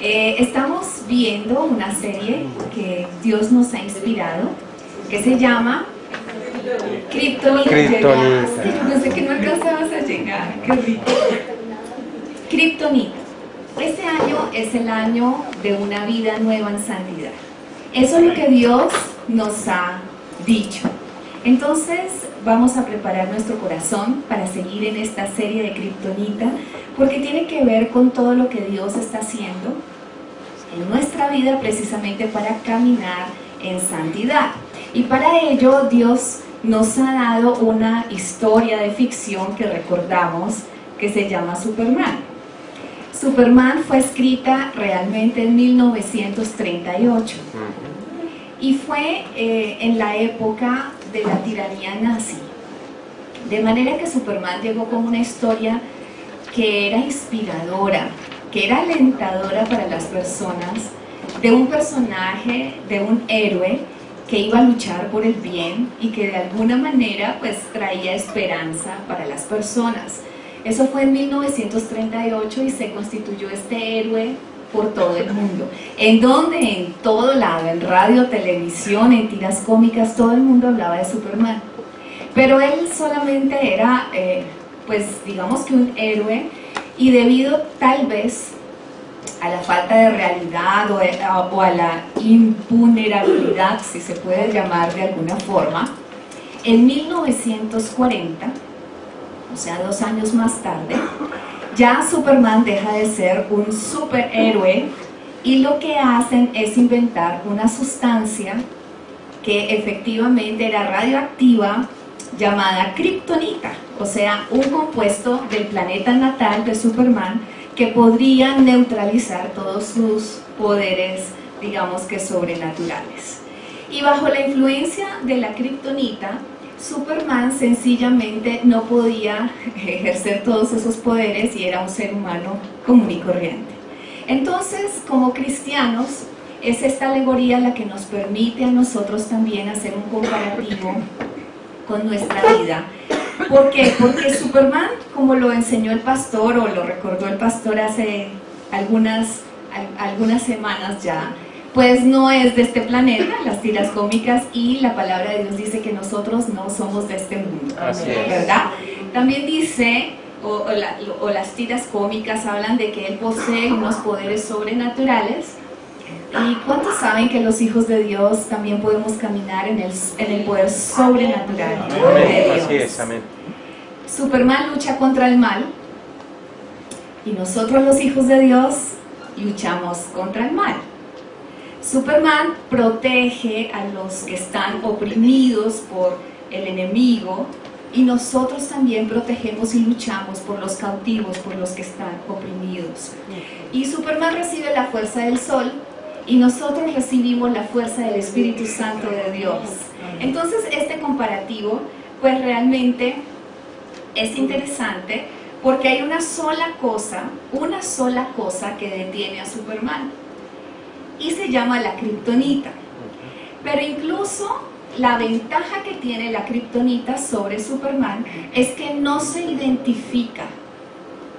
Estamos viendo una serie que Dios nos ha inspirado, que se llama Kryptonita. Yo pensé que no alcanzabas a llegar, qué rico. Kryptonita. Este año es el año de una vida nueva en santidad. Eso es lo que Dios nos ha dicho. Entonces vamos a preparar nuestro corazón para seguir en esta serie de Kryptonita, porque tiene que ver con todo lo que Dios está haciendo en nuestra vida precisamente para caminar en santidad. Y para ello Dios nos ha dado una historia de ficción que recordamos que se llama Superman. Superman fue escrita realmente en 1938 y fue en la época de la tiranía nazi. De manera que Superman llegó con una historia que era inspiradora, que era alentadora para las personas, de un personaje, de un héroe que iba a luchar por el bien y que de alguna manera pues traía esperanza para las personas. Eso fue en 1938 y se constituyó este héroe por todo el mundo. ¿En dónde? En todo lado, en radio, televisión, en tiras cómicas, todo el mundo hablaba de Superman. Pero él solamente era, pues digamos que un héroe, y debido tal vez a la falta de realidad o a la invulnerabilidad, si se puede llamar de alguna forma, en 1940, o sea 2 años más tarde, ya Superman deja de ser un superhéroe y lo que hacen es inventar una sustancia que efectivamente era radioactiva llamada Kryptonita, o sea, un compuesto del planeta natal de Superman que podría neutralizar todos sus poderes, digamos que sobrenaturales. Y bajo la influencia de la Kryptonita, Superman sencillamente no podía ejercer todos esos poderes y era un ser humano común y corriente. Entonces, como cristianos, es esta alegoría la que nos permite a nosotros también hacer un comparativo con nuestra vida. ¿Por qué? Porque Superman, como lo enseñó el pastor, o lo recordó el pastor hace algunas semanas ya, pues no es de este planeta, las tiras cómicas, y la palabra de Dios dice que nosotros no somos de este mundo, ¿verdad? También dice, o las tiras cómicas hablan de que él posee unos poderes sobrenaturales. ¿Y cuántos saben que los hijos de Dios también podemos caminar en el poder sobrenatural de Dios? Así es, amén. Superman lucha contra el mal y nosotros los hijos de Dios luchamos contra el mal. Superman protege a los que están oprimidos por el enemigo y nosotros también protegemos y luchamos por los cautivos, por los que están oprimidos. Y Superman recibe la fuerza del sol y nosotros recibimos la fuerza del Espíritu Santo de Dios. Entonces este comparativo pues realmente es interesante porque hay una sola cosa que detiene a Superman y se llama la Kryptonita. Pero incluso la ventaja que tiene la Kryptonita sobre Superman es que no se identifica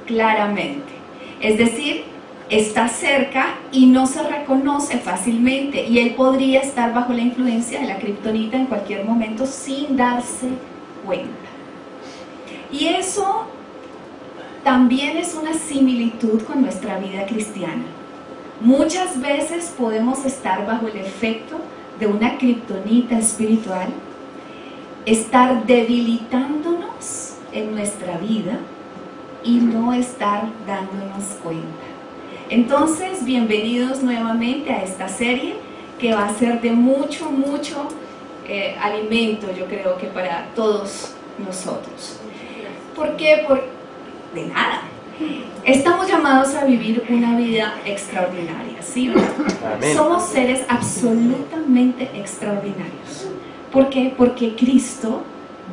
claramente, es decir, está cerca y no se reconoce fácilmente, y él podría estar bajo la influencia de la Kryptonita en cualquier momento sin darse cuenta. Y eso también es una similitud con nuestra vida cristiana. Muchas veces podemos estar bajo el efecto de una Kryptonita espiritual, estar debilitándonos en nuestra vida y no estar dándonos cuenta. Entonces, bienvenidos nuevamente a esta serie que va a ser de mucho alimento, yo creo que para todos nosotros. ¿Por qué? De nada. Estamos llamados a vivir una vida extraordinaria, ¿sí? Amén. Somos seres absolutamente extraordinarios. ¿Por qué? Porque Cristo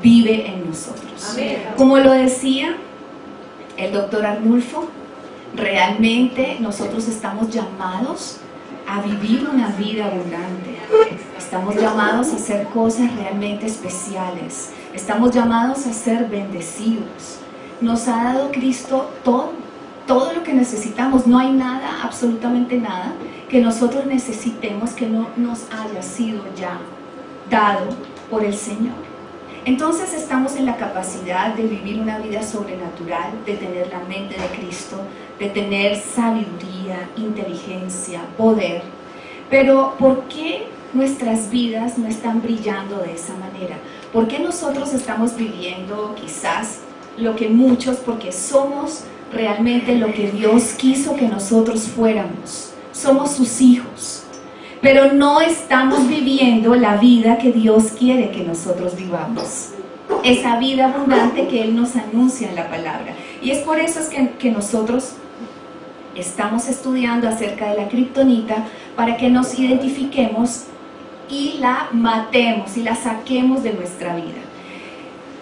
vive en nosotros. Amén. Como lo decía el doctor Arnulfo, realmente nosotros estamos llamados a vivir una vida abundante. Estamos llamados a hacer cosas realmente especiales. Estamos llamados a ser bendecidos. Nos ha dado Cristo todo lo que necesitamos. No hay nada nada, absolutamente nada, que nosotros necesitemos que no nos haya sido ya dado por el Señor. Entonces estamos en la capacidad de vivir una vida sobrenatural, de tener la mente de Cristo, de tener sabiduría, inteligencia, poder. Pero ¿por qué nuestras vidas no están brillando de esa manera? ¿Por qué nosotros estamos viviendo quizás lo que muchos, porque somos realmente lo que Dios quiso que nosotros fuéramos? Somos sus hijos, pero no estamos viviendo la vida que Dios quiere que nosotros vivamos, esa vida abundante que Él nos anuncia en la palabra. Y es por eso que nosotros estamos estudiando acerca de la kriptonita, para que nos identifiquemos y la matemos y la saquemos de nuestra vida.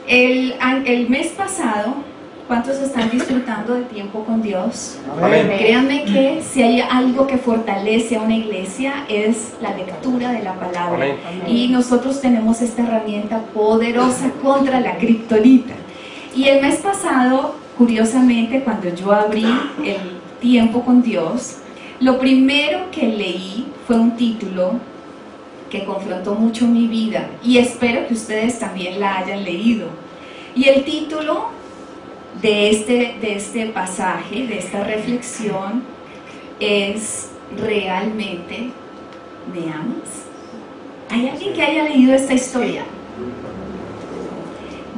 El mes pasado, ¿cuántos están disfrutando de tiempo con Dios? Amén. Créanme que si hay algo que fortalece a una iglesia es la lectura de la palabra. Amén. Y nosotros tenemos esta herramienta poderosa contra la kriptonita. Y el mes pasado, curiosamente, cuando yo abrí el tiempo con Dios, lo primero que leí fue un título que confrontó mucho mi vida, y espero que ustedes también la hayan leído. Y el título de este pasaje, de esta reflexión, es ¿realmente me amas? ¿Hay alguien que haya leído esta historia?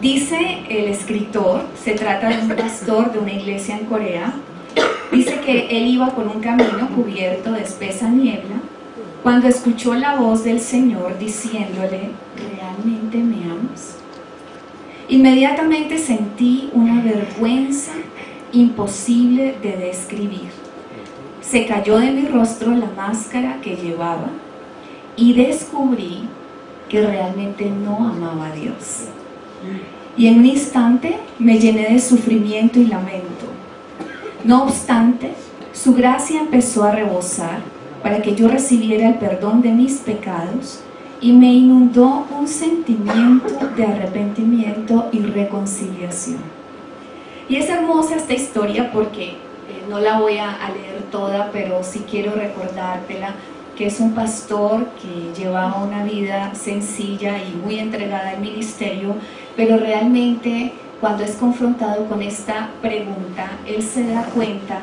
Dice el escritor, se trata de un pastor de una iglesia en Corea. Dice que él iba por un camino cubierto de espesa niebla cuando escuchó la voz del Señor diciéndole: ¿realmente me amas? Inmediatamente sentí una vergüenza imposible de describir. Se cayó de mi rostro la máscara que llevaba y descubrí que realmente no amaba a Dios. Y en un instante me llené de sufrimiento y lamento. No obstante, su gracia empezó a rebosar para que yo recibiera el perdón de mis pecados, y me inundó un sentimiento de arrepentimiento y reconciliación. Y es hermosa esta historia porque no la voy a leer toda, pero sí quiero recordártela, que es un pastor que llevaba una vida sencilla y muy entregada al ministerio, pero realmente cuando es confrontado con esta pregunta, él se da cuenta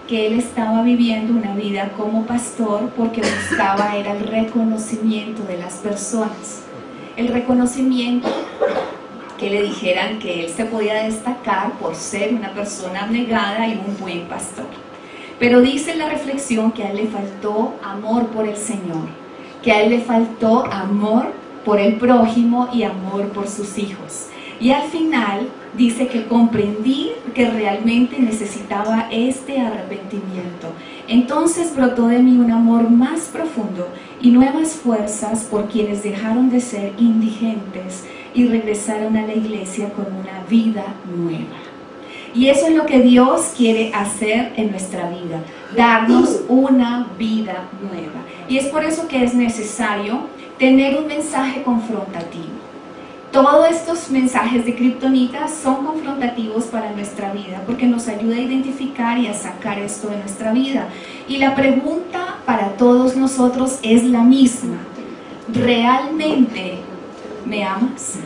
que él estaba viviendo una vida como pastor porque buscaba era el reconocimiento de las personas, el reconocimiento, que le dijeran que él se podía destacar por ser una persona abnegada y un buen pastor. Pero dice la reflexión que a él le faltó amor por el Señor, que a él le faltó amor por el prójimo y amor por sus hijos. Y al final dice que comprendí que realmente necesitaba este arrepentimiento. Entonces brotó de mí un amor más profundo y nuevas fuerzas por quienes dejaron de ser indigentes y regresaron a la iglesia con una vida nueva. Y eso es lo que Dios quiere hacer en nuestra vida, darnos una vida nueva. Y es por eso que es necesario tener un mensaje confrontativo. Todos estos mensajes de kriptonita son confrontativos para nuestra vida porque nos ayuda a identificar y a sacar esto de nuestra vida. Y la pregunta para todos nosotros es la misma: ¿realmente me amas?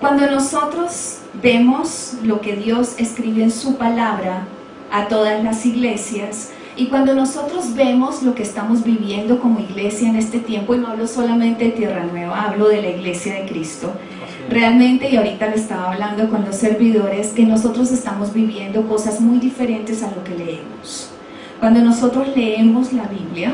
Cuando nosotros vemos lo que Dios escribe en su palabra a todas las iglesias, y cuando nosotros vemos lo que estamos viviendo como iglesia en este tiempo, y no hablo solamente de Tierra Nueva, hablo de la iglesia de Cristo, realmente, y ahorita le estaba hablando con los servidores, que nosotros estamos viviendo cosas muy diferentes a lo que leemos. Cuando nosotros leemos la Biblia,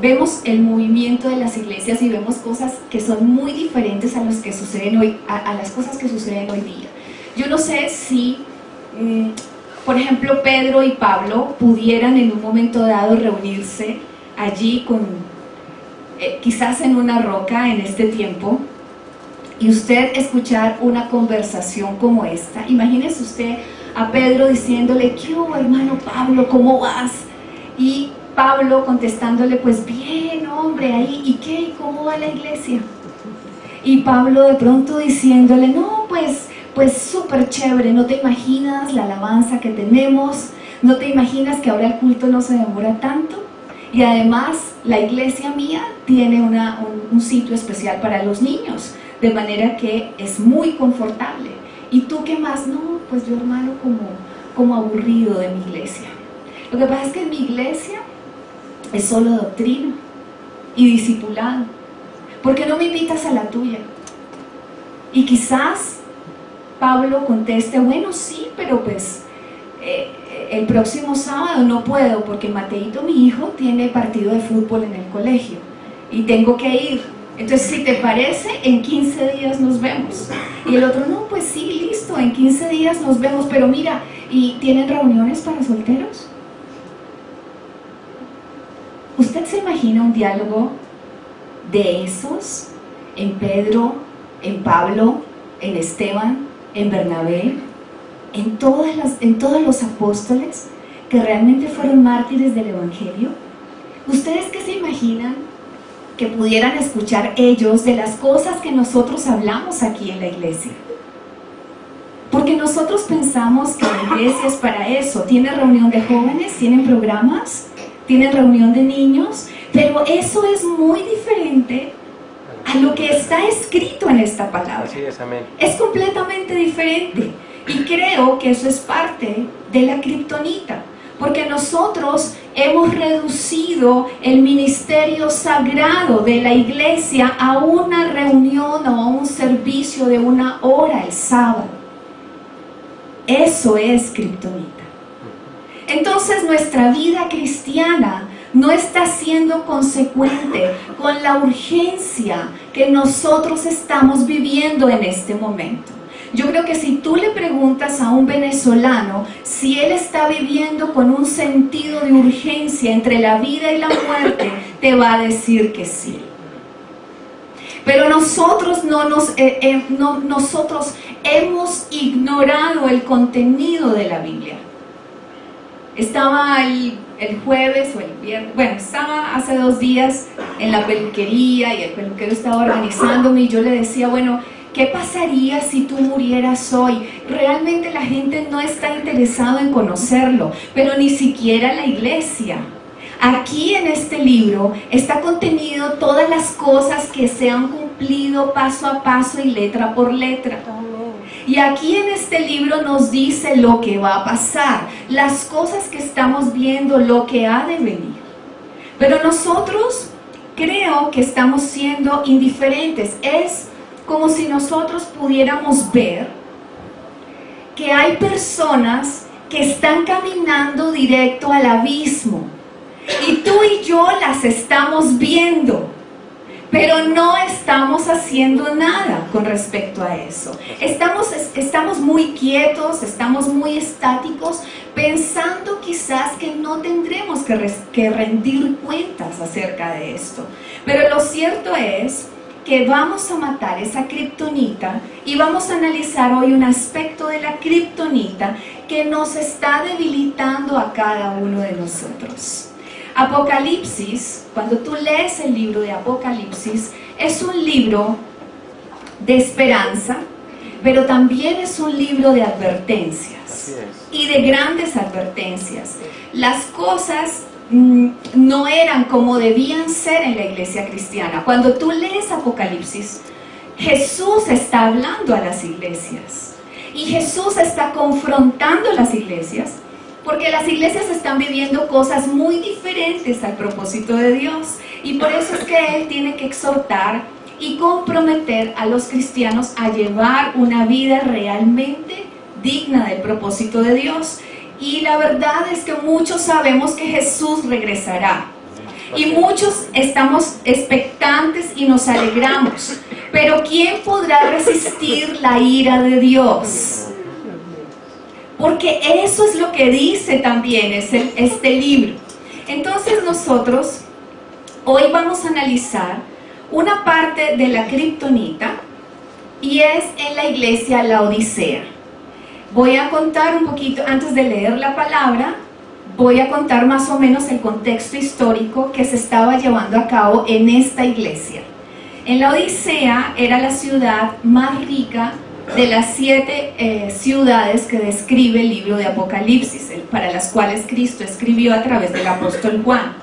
vemos el movimiento de las iglesias y vemos cosas que son muy diferentes a, que suceden hoy, a las cosas que suceden hoy día. Yo no sé si, por ejemplo, Pedro y Pablo pudieran en un momento dado reunirse allí con, quizás en una roca en este tiempo, y usted escuchar una conversación como esta. Imagínese usted a Pedro diciéndole: ¿qué hubo, hermano Pablo? ¿Cómo vas? Y Pablo contestándole: pues bien, hombre, ahí, ¿y qué? ¿Y cómo va la iglesia? Y Pablo de pronto diciéndole: no, pues súper chévere, no te imaginas la alabanza que tenemos, no te imaginas que ahora el culto no se demora tanto. Y además la iglesia mía tiene un sitio especial para los niños, de manera que es muy confortable. ¿Y tú qué más? No, pues yo, hermano, como aburrido de mi iglesia. Lo que pasa es que en mi iglesia es solo doctrina y discipulado. ¿Por qué no me invitas a la tuya? Y quizás Pablo conteste, bueno, sí, pero pues el próximo sábado no puedo porque Mateito, mi hijo, tiene partido de fútbol en el colegio y tengo que ir. Entonces, si te parece, en 15 días nos vemos. Y el otro, no, pues sí, listo, en 15 días nos vemos, pero mira, ¿y tienen reuniones para solteros? ¿Usted se imagina un diálogo de esos en Pedro, en Pablo, en Esteban, en Bernabé, en todos los apóstoles que realmente fueron mártires del Evangelio? ¿Ustedes qué se imaginan que pudieran escuchar ellos de las cosas que nosotros hablamos aquí en la iglesia? Porque nosotros pensamos que la iglesia es para eso. Tiene reunión de jóvenes, tienen programas, tienen reunión de niños, pero eso es muy diferente a lo que está escrito en esta palabra. Así es, amén. Es completamente diferente. Y creo que eso es parte de la kriptonita, porque nosotros hemos reducido el ministerio sagrado de la iglesia a una reunión o a un servicio de 1 hora el sábado. Eso es kriptonita. Entonces nuestra vida cristiana no está siendo consecuente con la urgencia que nosotros estamos viviendo en este momento. Yo creo que si tú le preguntas a un venezolano si él está viviendo con un sentido de urgencia entre la vida y la muerte, te va a decir que sí. Pero nosotros nosotros hemos ignorado el contenido de la Biblia. Estaba el jueves o el viernes, bueno, estaba hace 2 días en la peluquería y el peluquero estaba organizándome y yo le decía, bueno, ¿qué pasaría si tú murieras hoy? Realmente la gente no está interesada en conocerlo, pero ni siquiera la iglesia. Aquí en este libro está contenido todas las cosas que se han cumplido paso a paso y letra por letra. Y aquí en este libro nos dice lo que va a pasar, las cosas que estamos viendo, lo que ha de venir. Pero nosotros creo que estamos siendo indiferentes. Es como si nosotros pudiéramos ver que hay personas que están caminando directo al abismo y tú y yo las estamos viendo, pero no estamos haciendo nada con respecto a eso. Estamos muy quietos, estamos muy estáticos, pensando quizás que no tendremos que rendir cuentas acerca de esto. Pero lo cierto es que vamos a matar esa kriptonita y vamos a analizar hoy un aspecto de la kriptonita que nos está debilitando a cada uno de nosotros. Apocalipsis, cuando tú lees el libro de Apocalipsis, es un libro de esperanza, pero también es un libro de advertencias y de grandes advertencias. Las cosas no eran como debían ser en la iglesia cristiana. Cuando tú lees Apocalipsis, Jesús está hablando a las iglesias y Jesús está confrontando las iglesias porque las iglesias están viviendo cosas muy diferentes al propósito de Dios y por eso es que Él tiene que exhortar y comprometer a los cristianos a llevar una vida realmente digna del propósito de Dios. Y la verdad es que muchos sabemos que Jesús regresará. Y muchos estamos expectantes y nos alegramos. Pero ¿quién podrá resistir la ira de Dios? Porque eso es lo que dice también este libro. Entonces nosotros hoy vamos a analizar una parte de la kriptonita y es en la iglesia Laodicea. Voy a contar un poquito, antes de leer la palabra, voy a contar más o menos el contexto histórico que se estaba llevando a cabo en esta iglesia. En Laodicea era la ciudad más rica de las 7 ciudades que describe el libro de Apocalipsis, para las cuales Cristo escribió a través del apóstol Juan.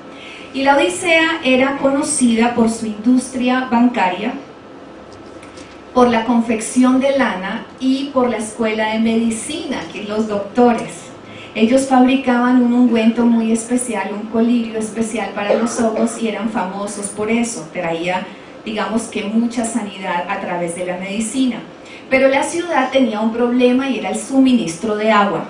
Y la Odisea era conocida por su industria bancaria, por la confección de lana y por la escuela de medicina, que los doctores. Ellos fabricaban un ungüento muy especial, un colirio especial para los ojos, y eran famosos por eso. Traía, digamos que, mucha sanidad a través de la medicina. Pero la ciudad tenía un problema y era el suministro de agua.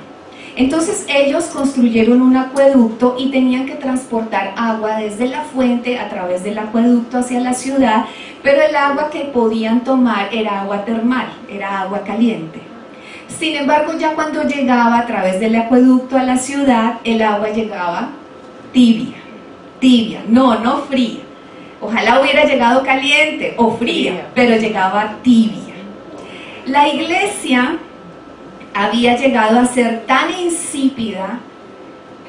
Entonces ellos construyeron un acueducto y tenían que transportar agua desde la fuente a través del acueducto hacia la ciudad, pero el agua que podían tomar era agua termal, era agua caliente. Sin embargo, ya cuando llegaba a través del acueducto a la ciudad, el agua llegaba tibia, no fría. Ojalá hubiera llegado caliente o fría, pero llegaba tibia. La iglesia había llegado a ser tan insípida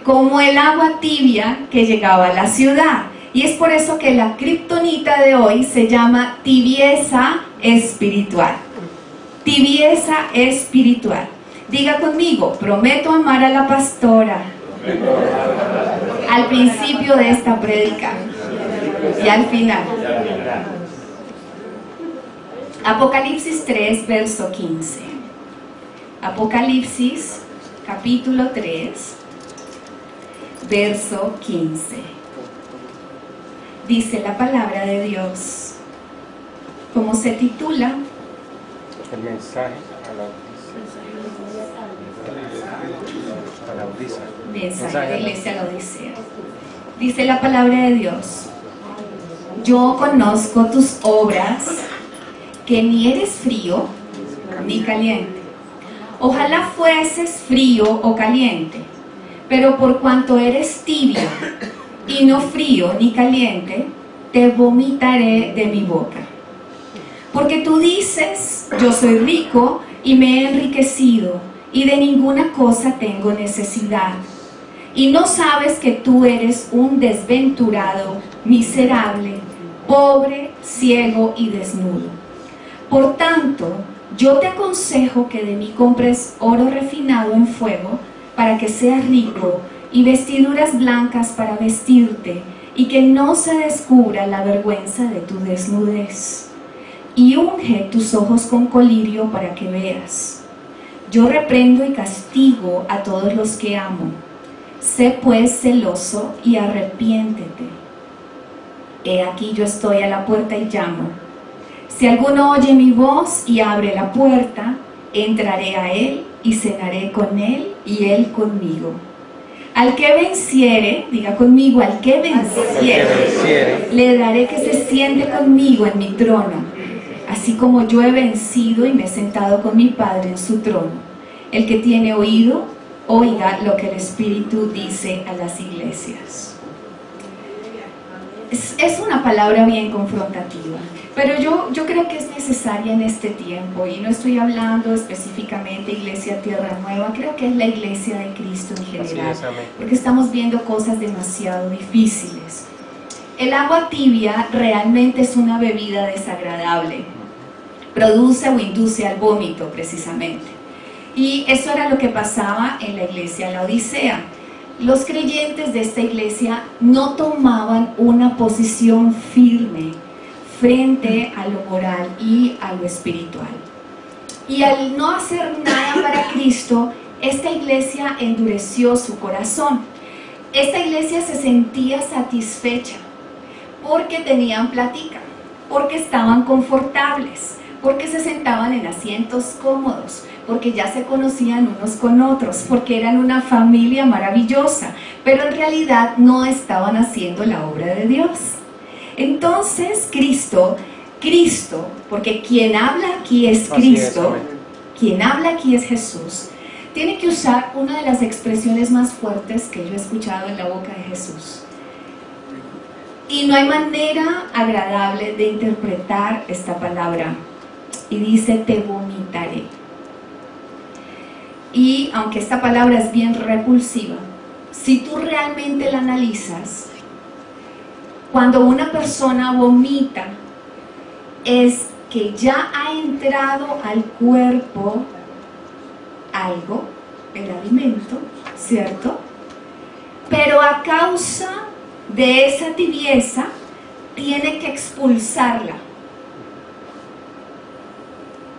como el agua tibia que llegaba a la ciudad. Y es por eso que la kriptonita de hoy se llama tibieza espiritual. Tibieza espiritual. Diga conmigo, prometo amar a la pastora al principio de esta prédica y al final. Apocalipsis 3, verso 15. Apocalipsis, capítulo 3, verso 15. Dice la palabra de Dios, ¿cómo se titula? El mensaje a la Odisea. Mensaje de la iglesia a la Odisea. Dice la palabra de Dios, yo conozco tus obras, que ni eres frío ni caliente. Ojalá fueses frío o caliente, pero por cuanto eres tibio y no frío ni caliente, te vomitaré de mi boca. Porque tú dices, yo soy rico y me he enriquecido, y de ninguna cosa tengo necesidad. Y no sabes que tú eres un desventurado, miserable, pobre, ciego y desnudo. Por tanto, yo te aconsejo que de mí compres oro refinado en fuego, para que seas rico, y vestiduras blancas para vestirte, y que no se descubra la vergüenza de tu desnudez. Y unge tus ojos con colirio para que veas. Yo reprendo y castigo a todos los que amo. Sé pues celoso y arrepiéntete. He aquí yo estoy a la puerta y llamo. Si alguno oye mi voz y abre la puerta, entraré a él y cenaré con él y él conmigo. Al que venciere, diga conmigo, al que venciere, le daré que se siente conmigo en mi trono, así como yo he vencido y me he sentado con mi Padre en su trono. El que tiene oído, oiga lo que el Espíritu dice a las iglesias. Es una palabra bien confrontativa, pero yo creo que es necesaria en este tiempo, y no estoy hablando específicamente Iglesia Tierra Nueva, creo que es la iglesia de Cristo en general, porque estamos viendo cosas demasiado difíciles. El agua tibia realmente es una bebida desagradable, produce o induce al vómito precisamente, y eso era lo que pasaba en la iglesia, la Odisea. Los creyentes de esta iglesia no tomaban una posición firme frente a lo moral y a lo espiritual. Y al no hacer nada para Cristo, esta iglesia endureció su corazón. Esta iglesia se sentía satisfecha porque tenían plática, porque estaban confortables, porque se sentaban en asientos cómodos, porque ya se conocían unos con otros, porque eran una familia maravillosa, pero en realidad no estaban haciendo la obra de Dios. Entonces Cristo, porque quien habla aquí es Cristo, quien habla aquí es Jesús, tiene que usar una de las expresiones más fuertes que yo he escuchado en la boca de Jesús. Y no hay manera agradable de interpretar esta palabra. Y dice, te vomitaré. Y aunque esta palabra es bien repulsiva, si tú realmente la analizas, cuando una persona vomita, es que ya ha entrado al cuerpo algo, el alimento, ¿cierto? Pero a causa de esa tibieza, tiene que expulsarla.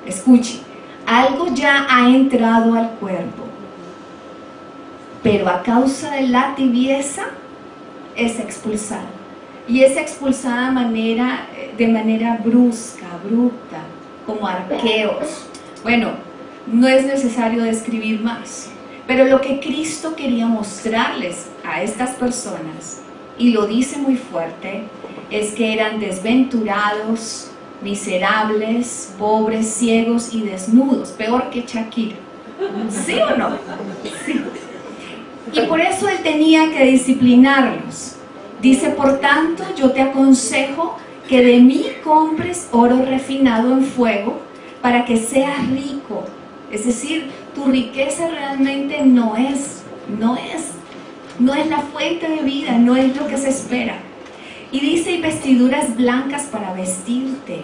Escuche, algo ya ha entrado al cuerpo, pero a causa de la tibieza es expulsada. Y es expulsada de manera brusca, abrupta, como arqueos. Bueno, no es necesario describir más, pero lo que Cristo quería mostrarles a estas personas, y lo dice muy fuerte, es que eran desventurados, miserables, pobres, ciegos y desnudos, peor que Shakira. ¿Sí o no? Sí. Y por eso él tenía que disciplinarlos. Dice, por tanto, yo te aconsejo que de mí compres oro refinado en fuego para que seas rico. Es decir, tu riqueza realmente no es la fuente de vida, no es lo que se espera. Y dice, y vestiduras blancas para vestirte,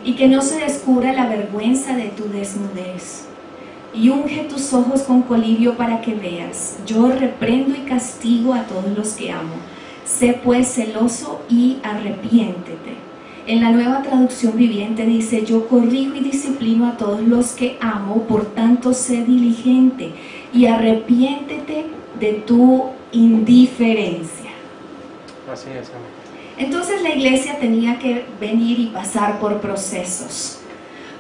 y que no se descubra la vergüenza de tu desnudez. Y unge tus ojos con colirio para que veas. Yo reprendo y castigo a todos los que amo. Sé pues celoso y arrepiéntete. En la Nueva Traducción Viviente dice, yo corrijo y disciplino a todos los que amo, por tanto sé diligente y arrepiéntete de tu indiferencia. Así es, amén. Entonces la iglesia tenía que venir y pasar por procesos.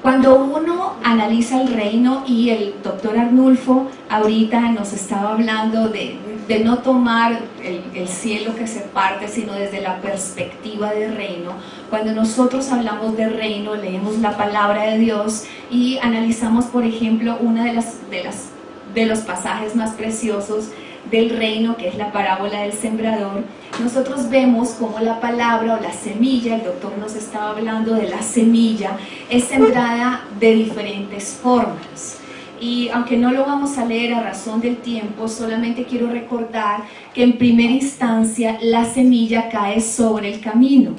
Cuando uno analiza el reino, y el doctor Arnulfo ahorita nos estaba hablando de no tomar el cielo que se parte, sino desde la perspectiva del reino. Cuando nosotros hablamos de reino, leemos la palabra de Dios y analizamos, por ejemplo, una de los pasajes más preciosos del reino, que es la parábola del sembrador. Nosotros vemos cómo la palabra o la semilla, el doctor nos estaba hablando de la semilla, es sembrada de diferentes formas. Y aunque no lo vamos a leer a razón del tiempo, solamente quiero recordar que en primera instancia la semilla cae sobre el camino.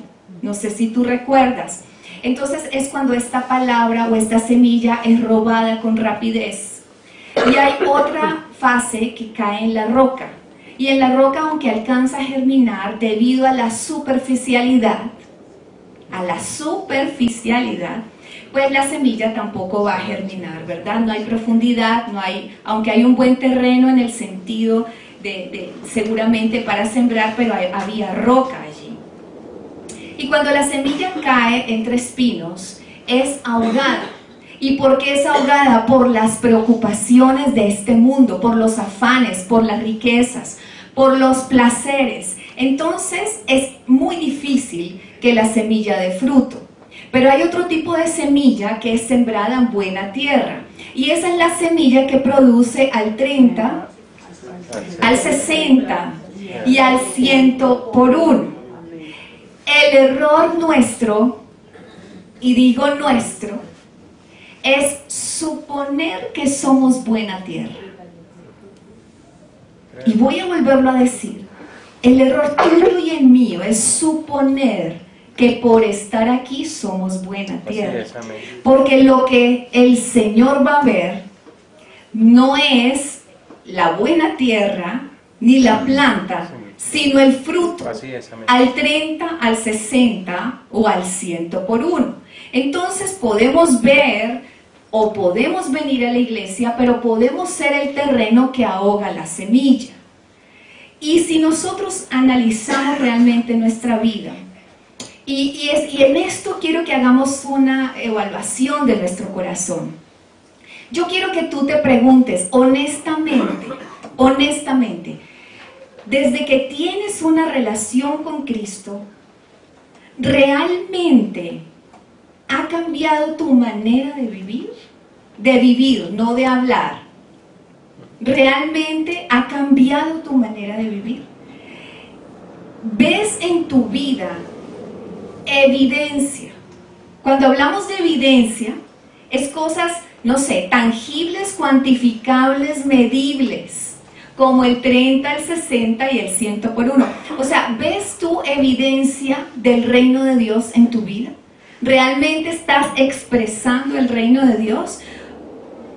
No sé si tú recuerdas. Entonces es cuando esta palabra o esta semilla es robada con rapidez. Y hay otra fase que cae en la roca. Y en la roca, aunque alcanza a germinar, debido a la superficialidad, pues la semilla tampoco va a germinar, ¿verdad? No hay profundidad, aunque hay un buen terreno en el sentido de seguramente para sembrar, pero había roca allí. Y cuando la semilla cae entre espinos, es ahogada. ¿Y por qué es ahogada? Por las preocupaciones de este mundo, por los afanes, por las riquezas, por los placeres. Entonces es muy difícil que la semilla dé fruto. Pero hay otro tipo de semilla que es sembrada en buena tierra. Y esa es la semilla que produce al 30, al 60 y al 100 por 1. El error nuestro, y digo nuestro, es suponer que somos buena tierra. Y voy a volverlo a decir. El error tuyo y el mío es suponer que por estar aquí somos buena tierra. Porque lo que el Señor va a ver no es la buena tierra ni la planta, sino el fruto. Al 30, al 60 o al 100 por 1. Entonces podemos ver o podemos venir a la iglesia, pero podemos ser el terreno que ahoga la semilla. Y si nosotros analizamos realmente nuestra vida, y en esto quiero que hagamos una evaluación de nuestro corazón. Yo quiero que tú te preguntes honestamente, desde que tienes una relación con Cristo, ¿realmente ha cambiado tu manera de vivir? De vivir, no de hablar. ¿Realmente ha cambiado tu manera de vivir? ¿Ves en tu vida evidencia? Cuando hablamos de evidencia, es cosas, no sé, tangibles, cuantificables, medibles, como el 30, el 60 y el 100 por 1. O sea, ¿ves tú evidencia del reino de Dios en tu vida? ¿Realmente estás expresando el reino de Dios?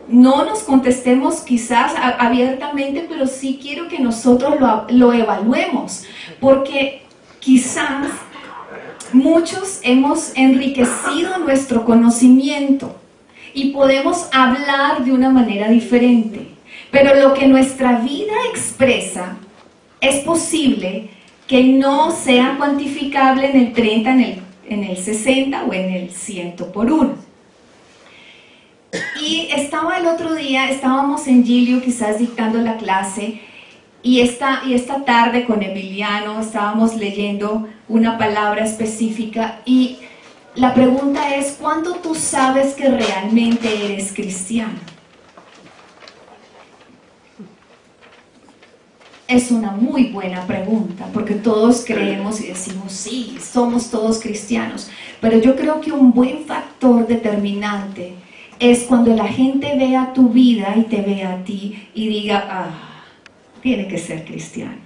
No nos contestemos quizás abiertamente, pero sí quiero que nosotros lo evaluemos, porque quizás muchos hemos enriquecido nuestro conocimiento y podemos hablar de una manera diferente, pero lo que nuestra vida expresa es posible que no sea cuantificable en el 30, en el 60 o en el 100 por 1. Y estaba el otro día, estábamos en Gilio quizás dictando la clase, y esta tarde con Emiliano estábamos leyendo una palabra específica, y la pregunta es: ¿cuándo tú sabes que realmente eres cristiano? Es una muy buena pregunta, porque todos creemos y decimos, sí, somos todos cristianos, pero yo creo que un buen factor determinante es cuando la gente vea tu vida y te vea a ti y diga, tiene que ser cristiano.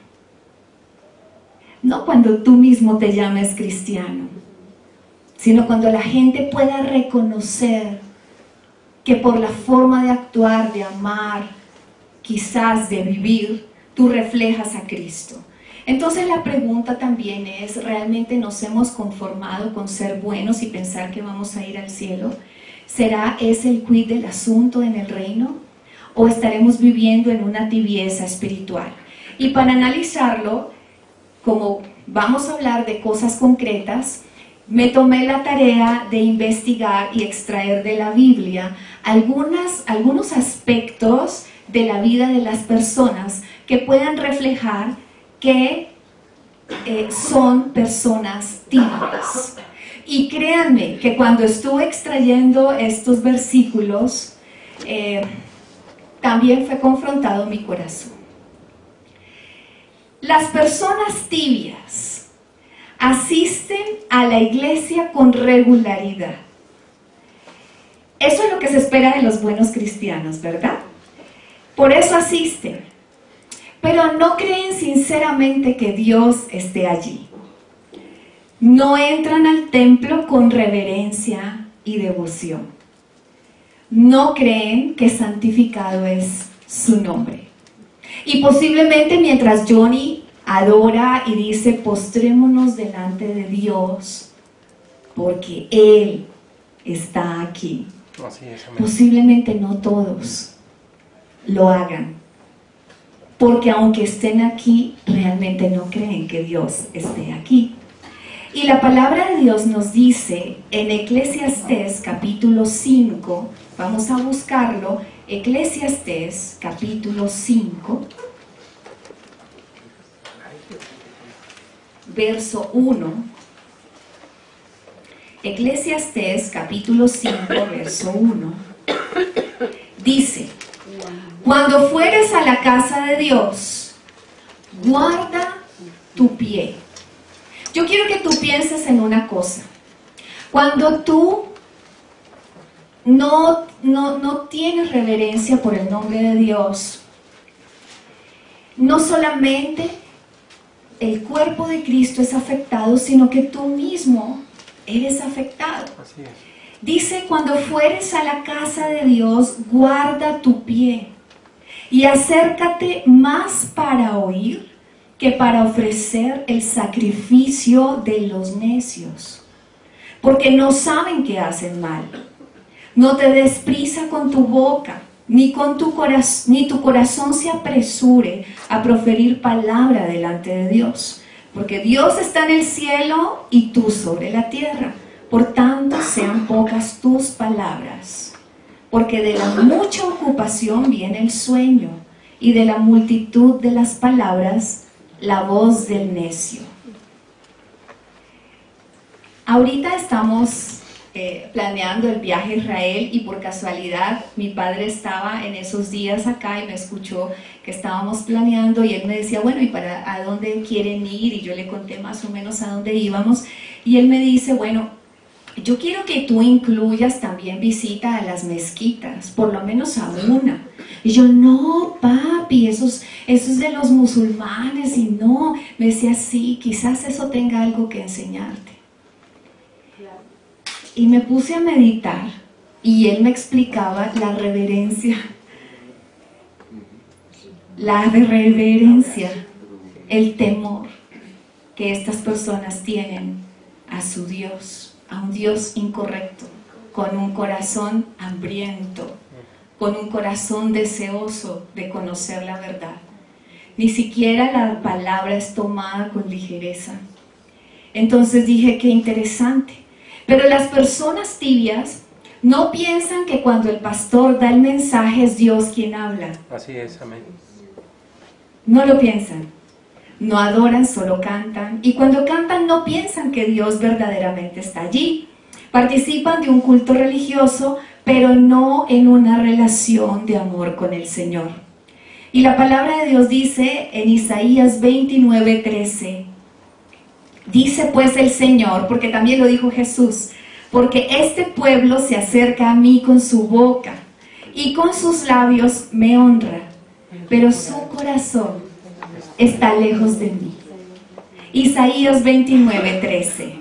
No cuando tú mismo te llames cristiano, sino cuando la gente pueda reconocer que por la forma de actuar, de amar, quizás de vivir, tú reflejas a Cristo. Entonces la pregunta también es, ¿realmente nos hemos conformado con ser buenos y pensar que vamos a ir al cielo? ¿Será ese el quid del asunto en el reino? ¿O estaremos viviendo en una tibieza espiritual? Y para analizarlo, como vamos a hablar de cosas concretas, me tomé la tarea de investigar y extraer de la Biblia algunos aspectos de la vida de las personas que puedan reflejar que son personas tímidas. Y créanme que cuando estuve extrayendo estos versículos, también fue confrontado mi corazón. Las personas tibias asisten a la iglesia con regularidad. Eso es lo que se espera de los buenos cristianos, ¿verdad? Por eso asisten, pero no creen sinceramente que Dios esté allí. No entran al templo con reverencia y devoción. No creen que santificado es su nombre. Y posiblemente mientras Johnny adora y dice, postrémonos delante de Dios, porque Él está aquí. Posiblemente no todos lo hagan, porque aunque estén aquí, realmente no creen que Dios esté aquí. Y la palabra de Dios nos dice en Eclesiastés capítulo 5, vamos a buscarlo, Eclesiastés capítulo 5, verso 1. Eclesiastés capítulo 5, verso 1. Dice: cuando fueres a la casa de Dios, guarda tu pie. Yo quiero que tú pienses en una cosa. Cuando tú no tienes reverencia por el nombre de Dios, no solamente el cuerpo de Cristo es afectado, sino que tú mismo eres afectado. Así es. Dice, cuando fueres a la casa de Dios, guarda tu pie y acércate más para oír que para ofrecer el sacrificio de los necios, porque no saben que hacen mal. No te des prisa con tu boca, ni tu corazón se apresure a proferir palabra delante de Dios, porque Dios está en el cielo y tú sobre la tierra. Por tanto, sean pocas tus palabras, porque de la mucha ocupación viene el sueño, y de la multitud de las palabras la voz del necio. Ahorita estamos planeando el viaje a Israel, y por casualidad mi padre estaba en esos días acá y me escuchó que estábamos planeando, y él me decía, bueno, ¿y a dónde quieren ir? Y yo le conté más o menos a dónde íbamos, y él me dice, bueno, yo quiero que tú incluyas también visita a las mezquitas, por lo menos a una. Y yo, no, papi, eso es de los musulmanes. Y no, me decía, sí, quizás eso tenga algo que enseñarte. Y me puse a meditar y él me explicaba la reverencia, el temor que estas personas tienen a su Dios, a un Dios incorrecto, con un corazón hambriento, con un corazón deseoso de conocer la verdad. Ni siquiera la palabra es tomada con ligereza. Entonces dije, qué interesante. Pero las personas tibias no piensan que cuando el pastor da el mensaje es Dios quien habla. Así es, amén. No lo piensan. No adoran, solo cantan. Y cuando cantan no piensan que Dios verdaderamente está allí. Participan de un culto religioso, pero no en una relación de amor con el Señor. Y la palabra de Dios dice en Isaías 29:13, dice pues el Señor, porque también lo dijo Jesús, porque este pueblo se acerca a mí con su boca y con sus labios me honra, pero su corazón está lejos de mí. Isaías 29:13.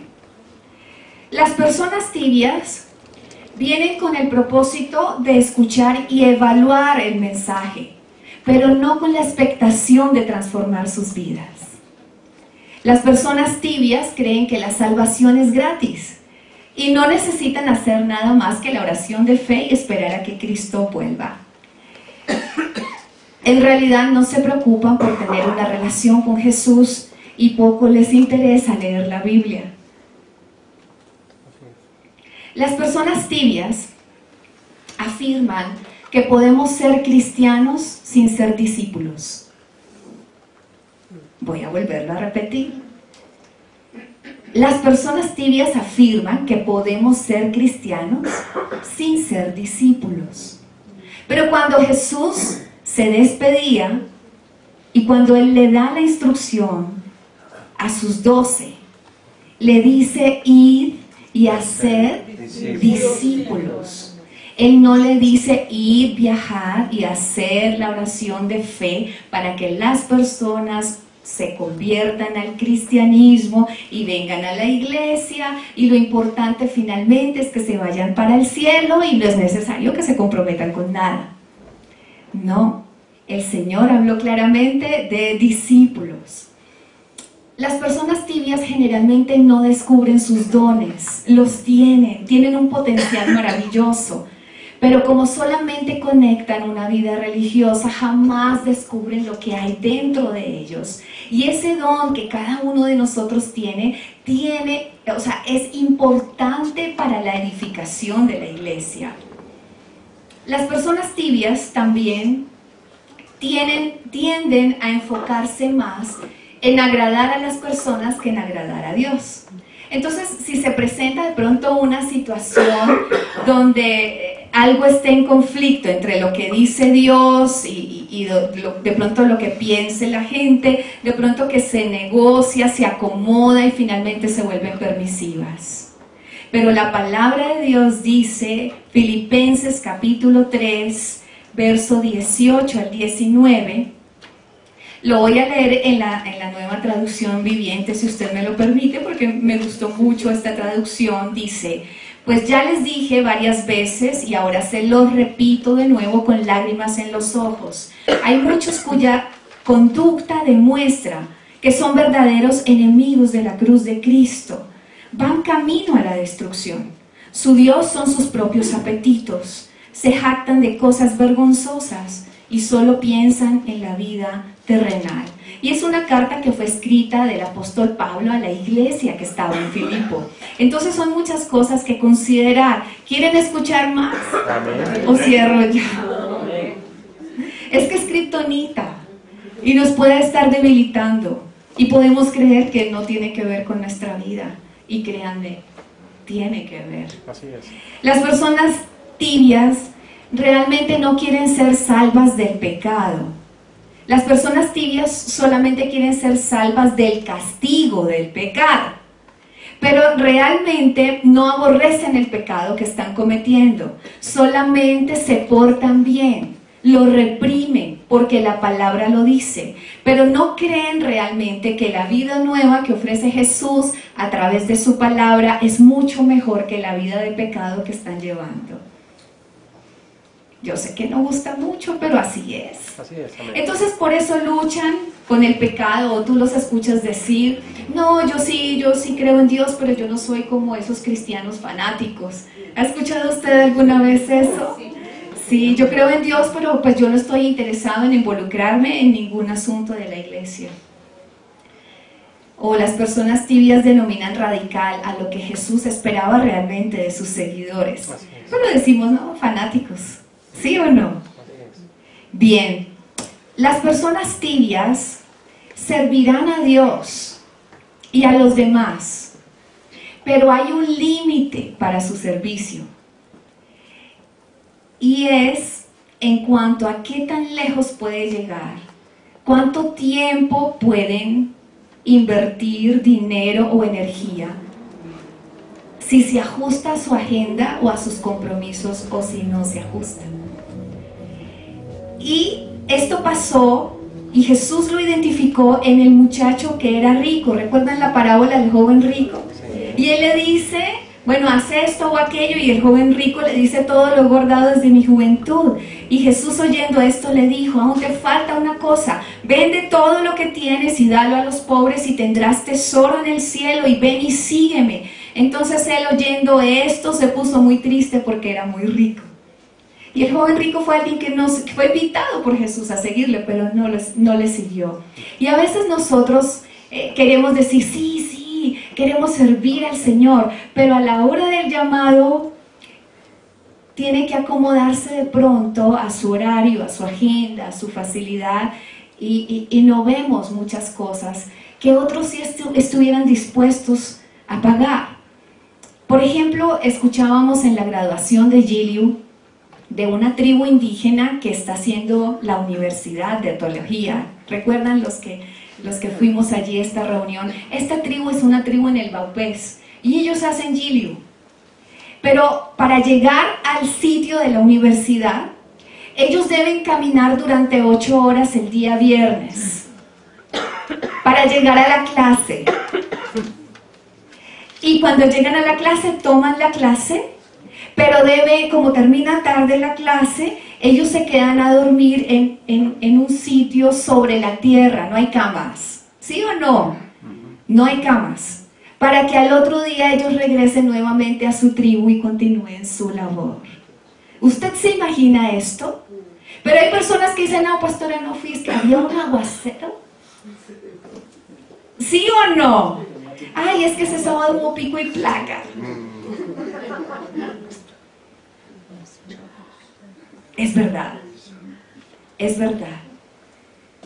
Las personas tibias vienen con el propósito de escuchar y evaluar el mensaje, pero no con la expectación de transformar sus vidas. Las personas tibias creen que la salvación es gratis y no necesitan hacer nada más que la oración de fe y esperar a que Cristo vuelva. En realidad no se preocupan por tener una relación con Jesús y poco les interesa leer la Biblia. Las personas tibias afirman que podemos ser cristianos sin ser discípulos. Voy a volverlo a repetir. Las personas tibias afirman que podemos ser cristianos sin ser discípulos. Pero cuando Jesús se despedía y cuando Él le da la instrucción a sus 12, le dice: id y hacer discípulos. Él no le dice ir, viajar y hacer la oración de fe para que las personas se conviertan al cristianismo y vengan a la iglesia, y lo importante finalmente es que se vayan para el cielo y no es necesario que se comprometan con nada. No, el Señor habló claramente de discípulos. Las personas tibias generalmente no descubren sus dones, los tienen un potencial maravilloso, pero como solamente conectan una vida religiosa, jamás descubren lo que hay dentro de ellos. Y ese don que cada uno de nosotros tiene, es importante para la edificación de la iglesia. Las personas tibias también tienden a enfocarse más en agradar a las personas que en agradar a Dios. Entonces, si se presenta de pronto una situación donde algo esté en conflicto entre lo que dice Dios y de pronto lo que piense la gente, de pronto que se negocia, se acomoda y finalmente se vuelven permisivas. Pero la palabra de Dios dice, Filipenses capítulo 3, verso 18 al 19, lo voy a leer en la Nueva Traducción Viviente, si usted me lo permite, porque me gustó mucho esta traducción. Dice: pues ya les dije varias veces y ahora se los repito de nuevo con lágrimas en los ojos. Hay muchos cuya conducta demuestra que son verdaderos enemigos de la cruz de Cristo. Van camino a la destrucción. Su Dios son sus propios apetitos. Se jactan de cosas vergonzosas y solo piensan en la vida terrenal. Y es una carta que fue escrita del apóstol Pablo a la iglesia que estaba en Filipo. Entonces son muchas cosas que considerar. ¿Quieren escuchar más? Amén. ¿O cierro ya? Amén. Es que es kriptonita y nos puede estar debilitando y podemos creer que no tiene que ver con nuestra vida, y créanme, tiene que ver. Así es. Las personas tibias realmente no quieren ser salvas del pecado. Las personas tibias solamente quieren ser salvas del castigo del pecado, pero realmente no aborrecen el pecado que están cometiendo, solamente se portan bien, lo reprimen, porque la palabra lo dice, pero no creen realmente que la vida nueva que ofrece Jesús a través de su palabra es mucho mejor que la vida de pecado que están llevando. Yo sé que no gusta mucho, pero así es. Así es, amén. Entonces por eso luchan con el pecado, o tú los escuchas decir, no, yo sí creo en Dios, pero yo no soy como esos cristianos fanáticos. ¿Ha escuchado usted alguna vez eso? Sí, yo creo en Dios, pero pues yo no estoy interesado en involucrarme en ningún asunto de la iglesia. O las personas tibias denominan radical a lo que Jesús esperaba realmente de sus seguidores. Solo decimos, no, fanáticos. ¿Sí o no? Bien, las personas tibias servirán a Dios y a los demás, pero hay un límite para su servicio. Y es en cuanto a qué tan lejos puede llegar, cuánto tiempo pueden invertir dinero o energía, si se ajusta a su agenda o a sus compromisos o si no se ajusta. Y esto pasó y Jesús lo identificó en el muchacho que era rico. ¿Recuerdan la parábola del joven rico? Y él le dice, bueno, haz esto o aquello, y el joven rico le dice, todo lo he guardado desde mi juventud. Y Jesús, oyendo esto, le dijo, aún te falta una cosa, vende todo lo que tienes y dalo a los pobres y tendrás tesoro en el cielo, y ven y sígueme. Entonces él, oyendo esto, se puso muy triste porque era muy rico. Y el joven rico fue alguien que fue invitado por Jesús a seguirle, pero no le siguió. Y a veces nosotros queremos decir, sí, queremos servir al Señor, pero a la hora del llamado tiene que acomodarse de pronto a su horario, a su agenda, a su facilidad, y no vemos muchas cosas que otros sí estuvieran dispuestos a pagar. Por ejemplo, escuchábamos en la graduación de Giliu de una tribu indígena que está haciendo la Universidad de Teología. ¿Recuerdan los que fuimos allí a esta reunión? Esta tribu es una tribu en el Baupés y ellos hacen Giliu. Pero para llegar al sitio de la universidad, ellos deben caminar durante 8 horas el día viernes para llegar a la clase. Y cuando llegan a la clase, toman la clase, pero como termina tarde la clase, ellos se quedan a dormir en un sitio sobre la tierra, no hay camas. ¿Sí o no? No hay camas. Para que al otro día ellos regresen nuevamente a su tribu y continúen su labor. ¿Usted se imagina esto? Pero hay personas que dicen, no, pastora, no fui, es que había un aguacero. ¿Sí o no? Ay, es que ese sábado hubo pico y placa. Es verdad, es verdad.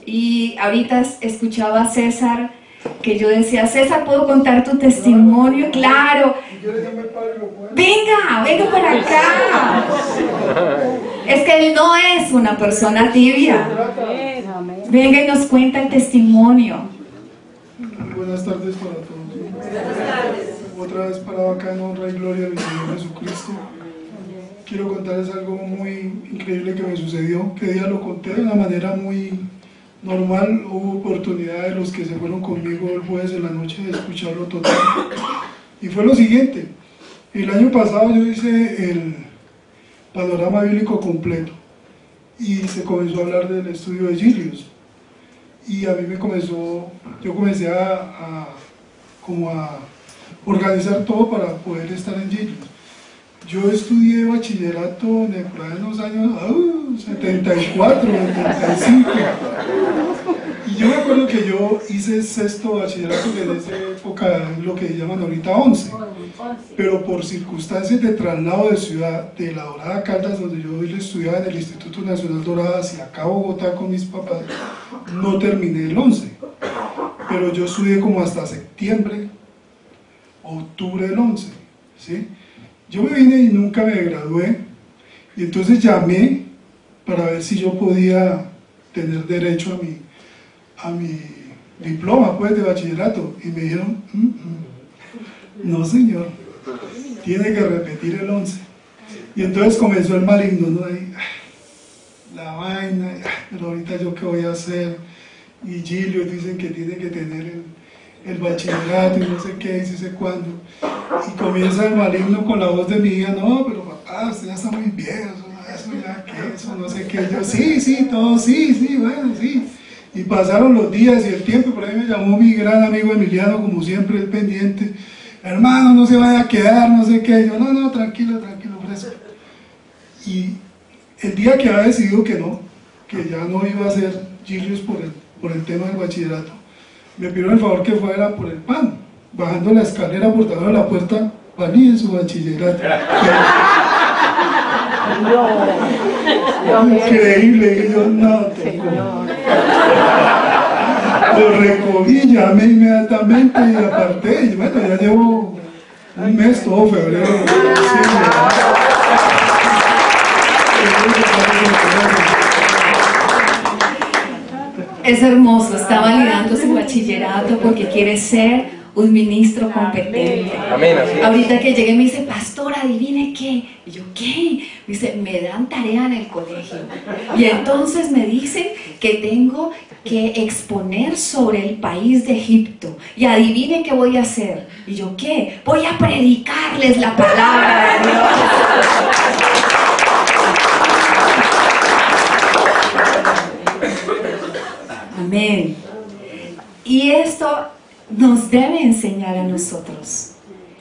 Y ahorita escuchaba a César, que yo decía, César, ¿puedo contar tu testimonio? Claro. Venga para acá. Es que él no es una persona tibia. Venga y nos cuenta el testimonio. Buenas tardes para todos. Buenas tardes. Otra vez parado acá en honra y gloria del Señor Jesucristo. Quiero contarles algo muy increíble que me sucedió. Que día lo conté de una manera muy normal. Hubo oportunidad de los que se fueron conmigo el jueves de la noche de escucharlo total. Y fue lo siguiente. El año pasado yo hice el panorama bíblico completo. Y se comenzó a hablar del estudio de Giliu. Y a mí yo comencé a organizar todo para poder estar en Giliu. Yo estudié bachillerato en los años 74, 75. Y yo me acuerdo que yo hice sexto bachillerato, que en esa época es lo que llaman ahorita 11. Pero por circunstancias de traslado de ciudad, de La Dorada Caldas, donde yo estudiaba en el Instituto Nacional Dorada, hacia acá Bogotá con mis papás, no terminé el 11. Pero yo estudié como hasta septiembre, octubre del 11, ¿sí? Yo me vine y nunca me gradué, y entonces llamé para ver si yo podía tener derecho a mi diploma pues, de bachillerato, y me dijeron, no señor, tiene que repetir el 11. Y entonces comenzó el maligno, ¿no? Ahí, la vaina, pero ahorita yo qué voy a hacer, y Gilio dicen que tiene que tener el bachillerato y no sé qué, y no sé cuándo, y comienza el maligno con la voz de mi hija, no, pero papá, usted ya está muy viejo, eso ya qué, eso no sé qué, yo sí, todo, sí, bueno, sí, y pasaron los días y el tiempo, por ahí me llamó mi gran amigo Emiliano, como siempre, el pendiente, hermano, no se vaya a quedar, no sé qué, yo, no, tranquilo, fresco, y el día que había decidido que ya no iba a hacer Gilius por el tema del bachillerato, me pidieron el favor que fuera por el pan, bajando la escalera por debajo de la puerta, pan y en su bachillerato. Increíble, y yo no. Lo recogí, llamé inmediatamente y aparté, y bueno, ya llevo un mes, todo febrero. Es hermoso, está validando su bachillerato porque quiere ser un ministro competente. Amén, así es. Ahorita que llegué me dice, pastor, adivine qué. Y yo, ¿qué? Me dice, me dan tarea en el colegio. Y entonces me dicen que tengo que exponer sobre el país de Egipto. Y adivine qué voy a hacer. Y yo, ¿qué? Voy a predicarles la palabra de Dios. Amén. Y esto nos debe enseñar a nosotros.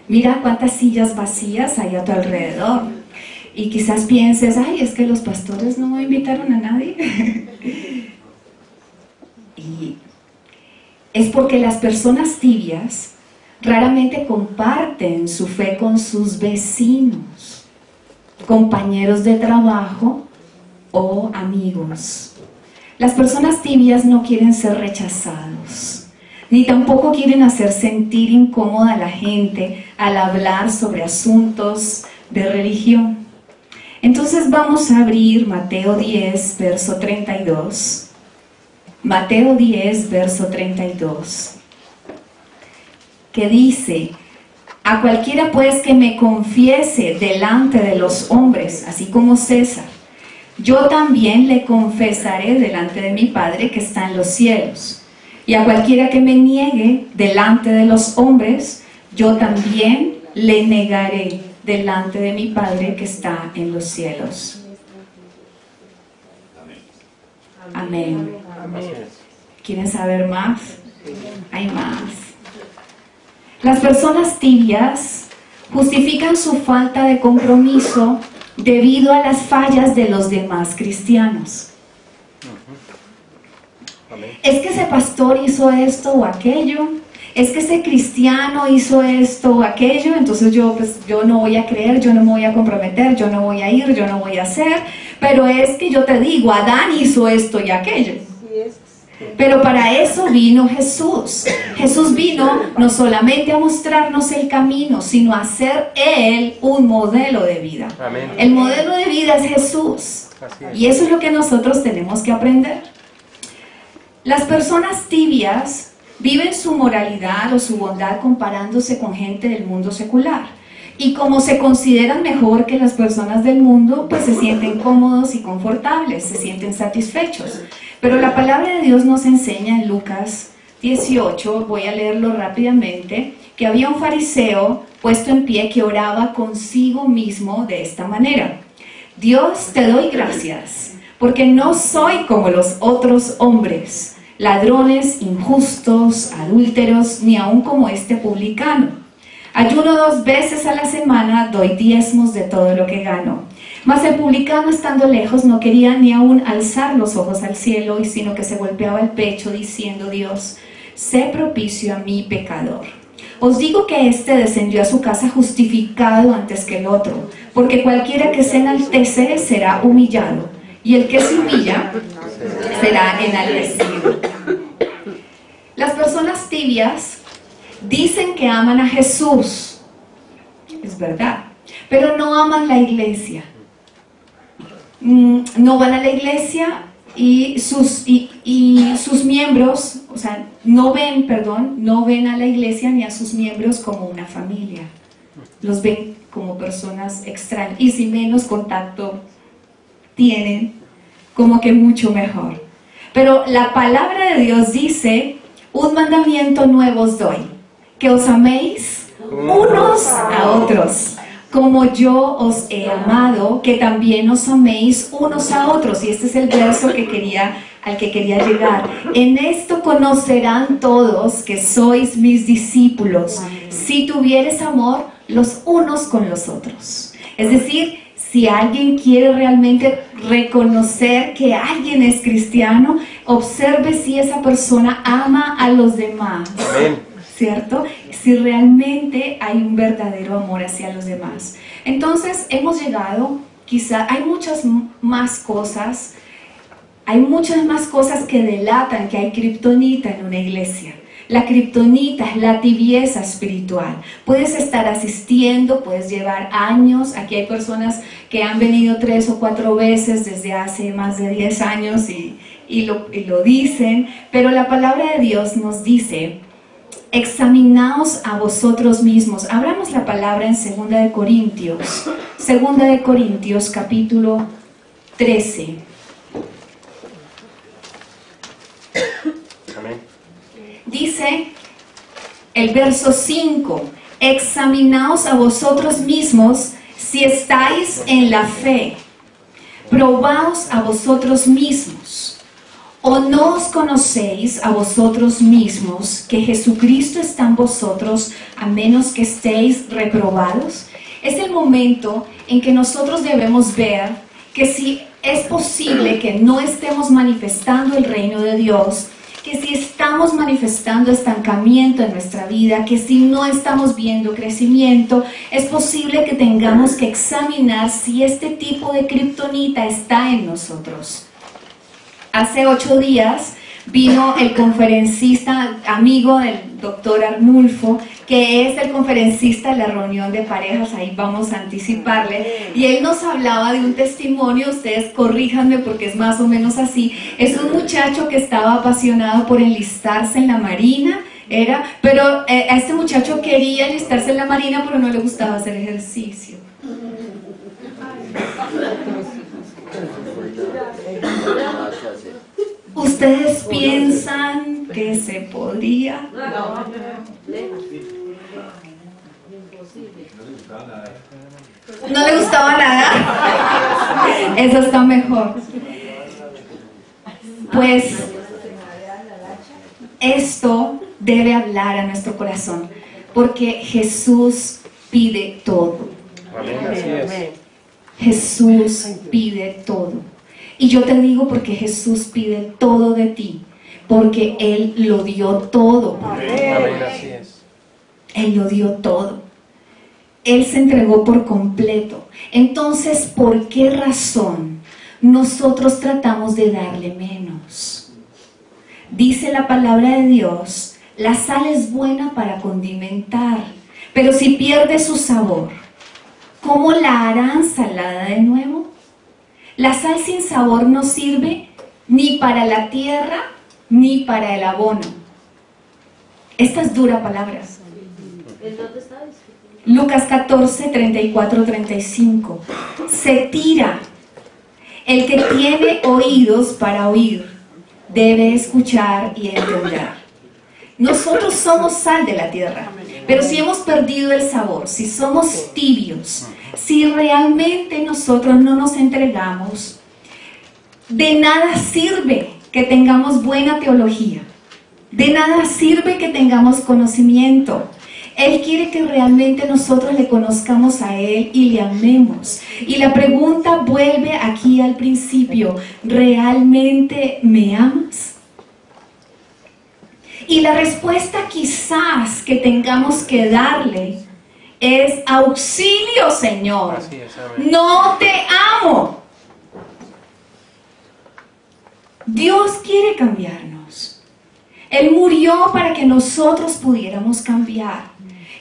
Mira cuántas sillas vacías hay a tu alrededor. Y quizás pienses, ay, es que los pastores no invitaron a nadie. Y es porque las personas tibias raramente comparten su fe con sus vecinos, compañeros de trabajo o amigos. Las personas tibias no quieren ser rechazados, ni tampoco quieren hacer sentir incómoda a la gente al hablar sobre asuntos de religión. Entonces vamos a abrir Mateo 10, verso 32. Mateo 10, verso 32, que dice, a cualquiera pues que me confiese delante de los hombres, así como César, yo también le confesaré delante de mi Padre que está en los cielos. Y a cualquiera que me niegue delante de los hombres, yo también le negaré delante de mi Padre que está en los cielos. Amén. ¿Quieren saber más? Hay más. Las personas tibias justifican su falta de compromiso debido a las fallas de los demás cristianos. Es que ese pastor hizo esto o aquello, es que ese cristiano hizo esto o aquello, entonces yo no voy a creer, yo no me voy a comprometer, yo no voy a ir, yo no voy a hacer, pero es que yo te digo, Adán hizo esto y aquello. Pero para eso vino Jesús. Jesús vino no solamente a mostrarnos el camino, sino a ser Él un modelo de vida. Amén. El modelo de vida es Jesús. Y eso es lo que nosotros tenemos que aprender. Las personas tibias viven su moralidad o su bondad comparándose con gente del mundo secular. Y como se consideran mejor que las personas del mundo, pues se sienten cómodos y confortables, se sienten satisfechos. Pero la palabra de Dios nos enseña en Lucas 18, voy a leerlo rápidamente, que había un fariseo puesto en pie que oraba consigo mismo de esta manera: Dios, te doy gracias, porque no soy como los otros hombres, ladrones, injustos, adúlteros, ni aun como este publicano. Ayuno 2 veces a la semana, doy diezmos de todo lo que gano. Mas el publicano, estando lejos, no quería ni aún alzar los ojos al cielo, sino que se golpeaba el pecho diciendo: Dios, sé propicio a mí, pecador. Os digo que éste descendió a su casa justificado antes que el otro, porque cualquiera que se enaltece será humillado, y el que se humilla será enaltecido. Las personas tibias dicen que aman a Jesús, es verdad, pero no aman la iglesia. No van a la iglesia y sus miembros, o sea, no ven a la iglesia ni a sus miembros como una familia. Los ven como personas extrañas, y si menos contacto tienen como que mucho mejor. Pero la palabra de Dios dice, un mandamiento nuevo os doy, que os améis unos a otros, como yo os he amado, que también os améis unos a otros. Y este es el verso al que quería llegar. En esto conocerán todos que sois mis discípulos, si tuvieres amor los unos con los otros. Es decir, si alguien quiere realmente reconocer que alguien es cristiano, observe si esa persona ama a los demás. Amén. ¿Cierto? Si realmente hay un verdadero amor hacia los demás. Entonces, hemos llegado, quizá hay muchas más cosas que delatan que hay kriptonita en una iglesia. La kriptonita es la tibieza espiritual. Puedes estar asistiendo, puedes llevar años. Aquí hay personas que han venido 3 o 4 veces desde hace más de 10 años y lo dicen, pero la palabra de Dios nos dice: examinaos a vosotros mismos. Abramos la palabra en 2 de Corintios capítulo 13. Amén. Dice el verso 5: examinaos a vosotros mismos si estáis en la fe, probaos a vosotros mismos. ¿O no os conocéis a vosotros mismos que Jesucristo está en vosotros, a menos que estéis reprobados? Es el momento en que nosotros debemos ver que si es posible que no estemos manifestando el reino de Dios, que si estamos manifestando estancamiento en nuestra vida, que si no estamos viendo crecimiento, es posible que tengamos que examinar si este tipo de kriptonita está en nosotros. Hace 8 días vino el conferencista, amigo del doctor Arnulfo, que es el conferencista de la reunión de parejas, ahí vamos a anticiparle, y él nos hablaba de un testimonio, ustedes corríjanme porque es más o menos así. Es un muchacho que estaba apasionado por enlistarse en la marina, pero a este muchacho quería enlistarse en la marina, pero no le gustaba hacer ejercicio. ¿Ustedes piensan que se podría? ¿No le gustaba nada? Eso está mejor. Pues esto debe hablar a nuestro corazón, porque Jesús pide todo. Amén, así es. Jesús pide todo. Y yo te digo porque Jesús pide todo de ti, porque Él lo dio todo. Amén, así es. Él lo dio todo. Él se entregó por completo. Entonces, ¿por qué razón nosotros tratamos de darle menos? Dice la palabra de Dios, la sal es buena para condimentar, pero si pierde su sabor, ¿cómo la harán salada de nuevo? La sal sin sabor no sirve ni para la tierra ni para el abono. Estas duras palabras. Lucas 14, 34, 35. Se tira. El que tiene oídos para oír, debe escuchar y entender. Nosotros somos sal de la tierra, pero si hemos perdido el sabor, si somos tibios, si realmente nosotros no nos entregamos, de nada sirve que tengamos buena teología, de nada sirve que tengamos conocimiento. Él quiere que realmente nosotros le conozcamos a Él y le amemos. Y la pregunta vuelve aquí al principio: ¿realmente me amas? Y la respuesta quizás que tengamos que darle es: auxilio, Señor, Así es, amén. no te amo. Dios quiere cambiarnos. Él murió para que nosotros pudiéramos cambiar.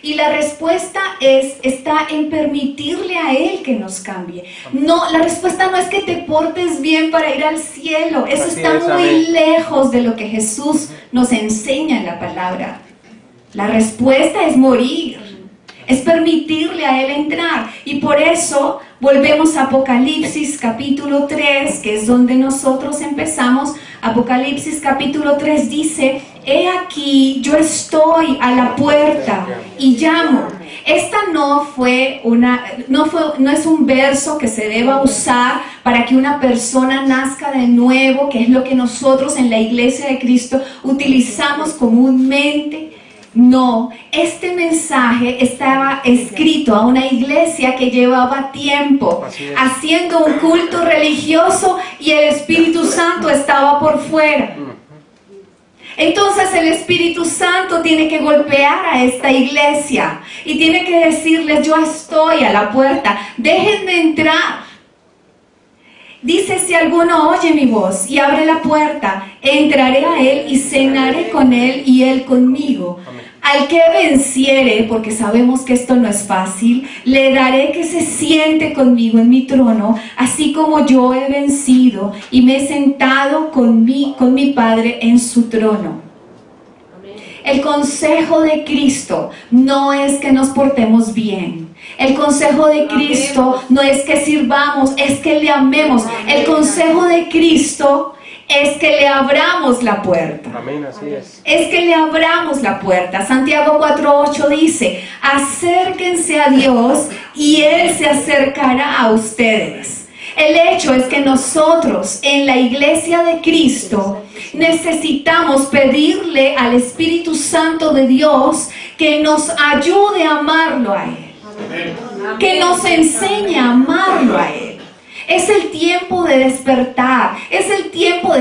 Y la respuesta está en permitirle a Él que nos cambie. No, la respuesta no es que te portes bien para ir al cielo. Eso Así está es, muy amén. lejos de lo que Jesús nos enseña en la palabra. La respuesta es morir. es permitirle a Él entrar. Y por eso volvemos a Apocalipsis capítulo 3, que es donde nosotros empezamos. Apocalipsis capítulo 3 dice: he aquí, yo estoy a la puerta y llamo. Esta no es un verso que se deba usar para que una persona nazca de nuevo, que es lo que nosotros en la Iglesia de Cristo utilizamos comúnmente. No, este mensaje estaba escrito a una iglesia que llevaba tiempo haciendo un culto religioso y el Espíritu Santo estaba por fuera. Entonces el Espíritu Santo tiene que golpear a esta iglesia y tiene que decirles: yo estoy a la puerta, déjenme entrar. Dice: si alguno oye mi voz y abre la puerta, entraré a él y cenaré con él y él conmigo. Al que venciere, porque sabemos que esto no es fácil, le daré que se siente conmigo en mi trono, así como yo he vencido y me he sentado con mi Padre en su trono. El consejo de Cristo no es que nos portemos bien. El consejo de Cristo no es que sirvamos, es que le amemos. El consejo de Cristo es que le abramos la puerta. Amén, así es. Es que le abramos la puerta. Santiago 4:8 dice: acérquense a Dios y Él se acercará a ustedes. El hecho es que nosotros en la iglesia de Cristo necesitamos pedirle al Espíritu Santo de Dios que nos ayude a amarlo a Él, que nos enseñe a amarlo a Él. Es el tiempo de despertar, es el tiempo de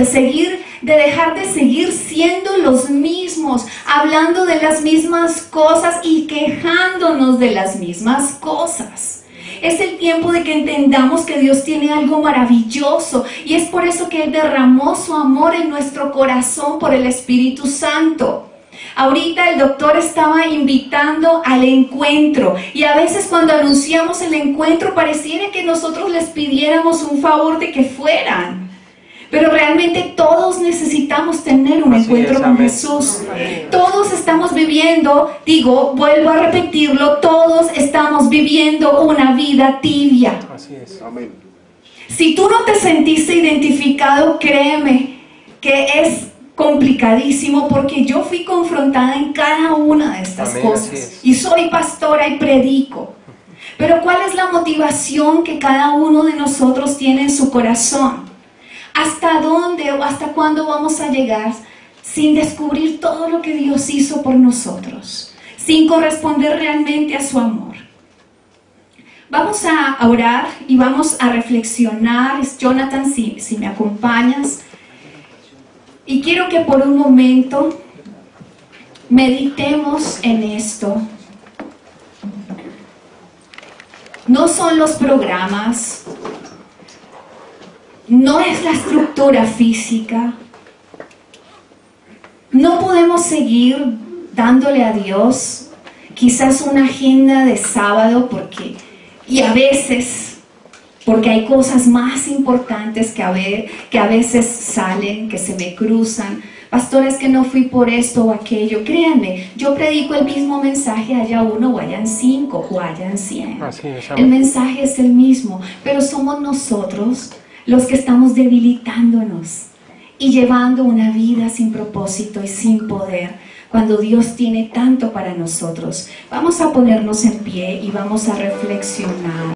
dejar de seguir siendo los mismos, hablando de las mismas cosas y quejándonos de las mismas cosas. Es el tiempo de que entendamos que Dios tiene algo maravilloso y es por eso que Él derramó su amor en nuestro corazón por el Espíritu Santo. Ahorita el doctor estaba invitando al encuentro y a veces cuando anunciamos el encuentro pareciera que nosotros les pidiéramos un favor de que fueran. Pero realmente todos necesitamos tener un encuentro con Jesús. Todos estamos viviendo, vuelvo a repetirlo, todos estamos viviendo una vida tibia. Así es. Amén. Si tú no te sentiste identificado, créeme que es complicadísimo, porque yo fui confrontada en cada una de estas cosas y soy pastora y predico. Pero ¿cuál es la motivación que cada uno de nosotros tiene en su corazón? ¿Hasta dónde o hasta cuándo vamos a llegar sin descubrir todo lo que Dios hizo por nosotros, sin corresponder realmente a su amor? Vamos a orar y vamos a reflexionar. Jonathan, si me acompañas. Y quiero que por un momento meditemos en esto. No son los programas, no es la estructura física. No podemos seguir dándole a Dios quizás una agenda de sábado porque hay cosas más importantes que a veces salen, que se me cruzan. Pastor, es que no fui por esto o aquello. Créanme, yo predico el mismo mensaje, haya uno o hayan 5 o hayan 100. El mensaje es el mismo, pero somos nosotros los que estamos debilitándonos y llevando una vida sin propósito y sin poder, cuando Dios tiene tanto para nosotros. Vamos a ponernos en pie y vamos a reflexionar.